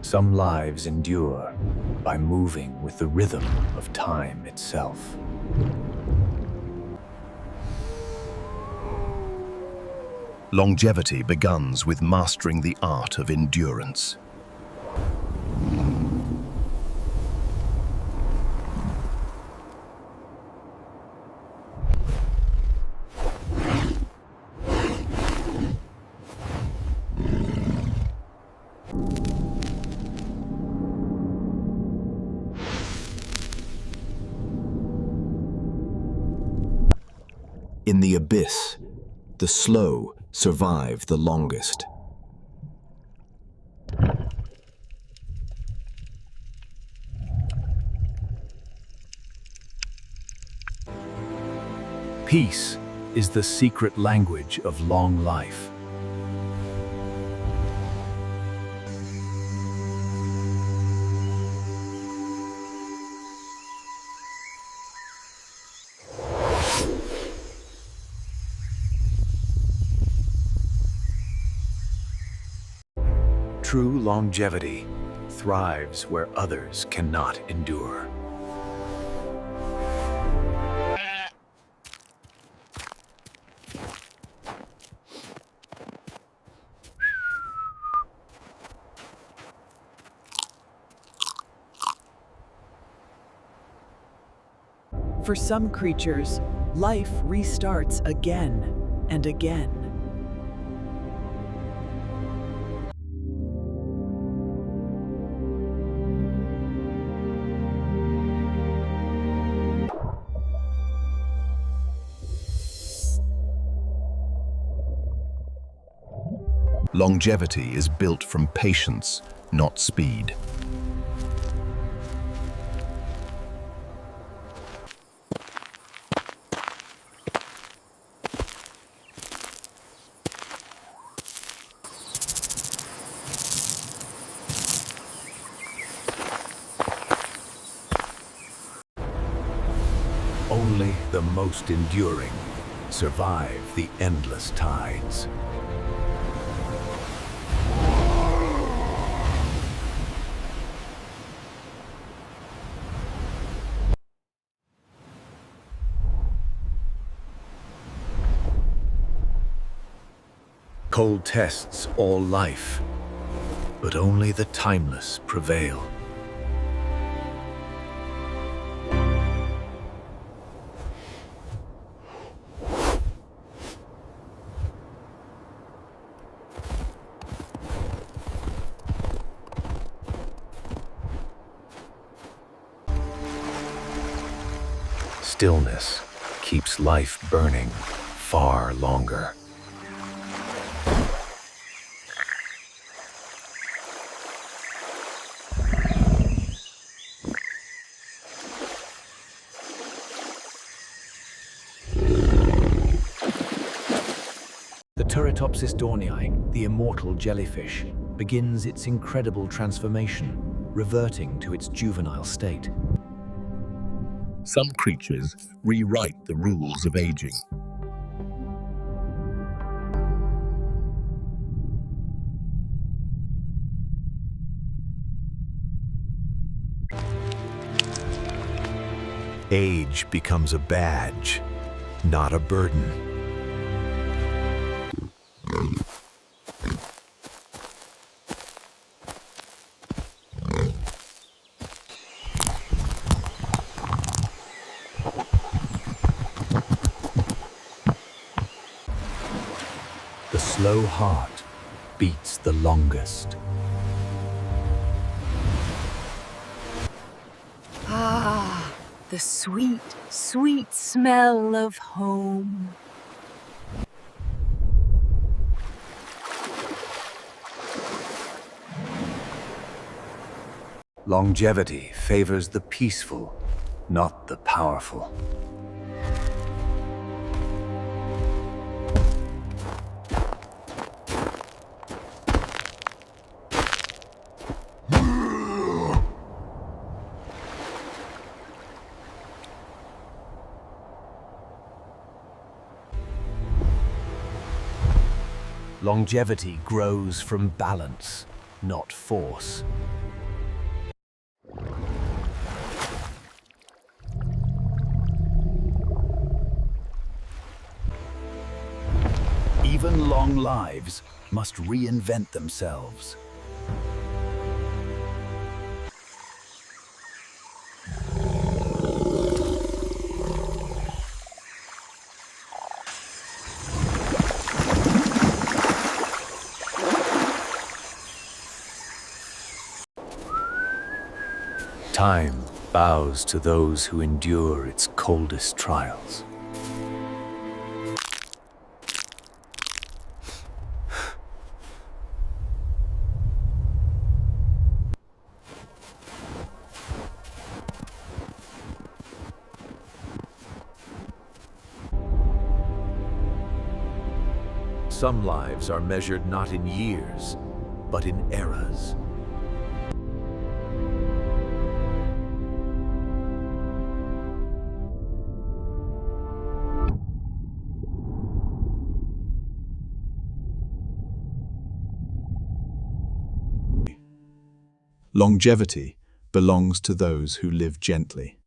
Some lives endure by moving with the rhythm of time itself. Longevity begins with mastering the art of endurance. In the abyss, the slow survive the longest. Peace is the secret language of long life. True longevity thrives where others cannot endure. For some creatures, life restarts again and again. Longevity is built from patience, not speed. Only the most enduring survive the endless tides. Cold tests all life, but only the timeless prevail. Stillness keeps life burning far longer. The Turritopsis dornii, the immortal jellyfish, begins its incredible transformation, reverting to its juvenile state. Some creatures rewrite the rules of aging. Age becomes a badge, not a burden. The slow heart beats the longest. Ah, the sweet, sweet smell of home. Longevity favors the peaceful, not the powerful. Longevity grows from balance, not force. Even long lives must reinvent themselves. Time bows to those who endure its coldest trials. Some lives are measured not in years, but in eras. Longevity belongs to those who live gently.